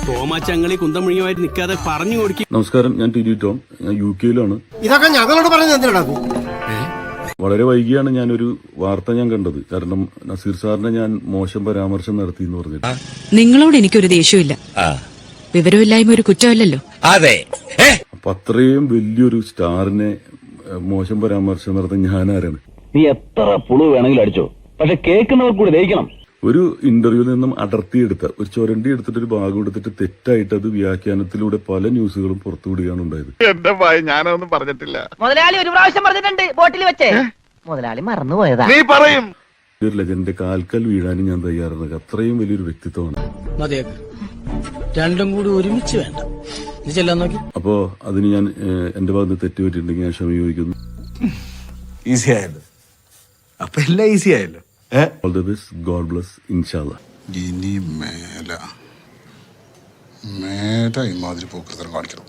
തോമാച്ചങ്ങളി കുന്തമുഴിയുമായിട്ട് നിൽക്കാതെ പറഞ്ഞു കൊടുക്കി. നമസ്കാരം, ഞാൻ ടി ടോം. ഞാൻ UK-ലാണ്. ഇതൊക്കെ ഞങ്ങളോട് പറഞ്ഞത് വളരെ വൈകിയാണ് ഞാനൊരു വാർത്ത കണ്ടത്. കാരണം നസീർ സാറിനെ ഞാൻ മോശം പരാമർശം നടത്തി എന്ന് പറഞ്ഞിട്ട്. നിങ്ങളോട് എനിക്കൊരു ദേഷ്യമില്ല. വിവരമില്ലായ്മ ഒരു കുറ്റമല്ലല്ലോ. അതെ. അപ്പൊ അത്രയും വലിയൊരു സ്റ്റാറിനെ മോശം പരാമർശം നടത്താൻ ഞാൻ ആരാണ്? നീ എത്ര പുളു വേണമെങ്കിലും അടിച്ചോ, പക്ഷെ കേൾക്കുന്നവർ കൂടി ദഹിക്കണം. ഒരു ഇന്റർവ്യൂവിൽ നിന്നും അടർത്തിയെടുത്ത ഒരു ചുരണ്ടി എടുത്തിട്ട് ഒരു ഭാഗം എടുത്തിട്ട് തെറ്റായിട്ട് അത് വ്യാഖ്യാനത്തിലൂടെ പല ന്യൂസുകളും പുറത്തുവിടുകയാണ് ഉണ്ടായത്. എന്റെ ഭയം ഞാനൊന്നും പറഞ്ഞിട്ടില്ല. മുതലാളി ഒരു പ്രാവശ്യം പറഞ്ഞിട്ടുണ്ട് ബോട്ടിൽ വെച്ചേ. മുതലാളി മറന്നുപോയതാ. നീ പറയും. ഒരു ലെജൻഡിന്റെ കാൽക്കൽ വീഴാനും ഞാൻ തയ്യാറാണ്. അത്രയും വലിയൊരു വ്യക്തിത്വമാണ്. രണ്ടും കൂടി ഒരുമിച്ച് വേണ്ട. അപ്പോ അതിന് ഞാൻ എന്റെ ഭാഗത്ത് തെറ്റുപറ്റിയിട്ടുണ്ടെങ്കിൽ ഞാൻ ക്ഷമ ചോദിക്കുന്നു. ഈസി ആയല്ലോ. അപ്പൊ എല്ലാം ഈസി ആയല്ലോ. All the best. God bless. ഇൻഷാല്ലാ. ഇനി മേല ഇമാതിരി പോക്കൃതം കാണിക്കണം.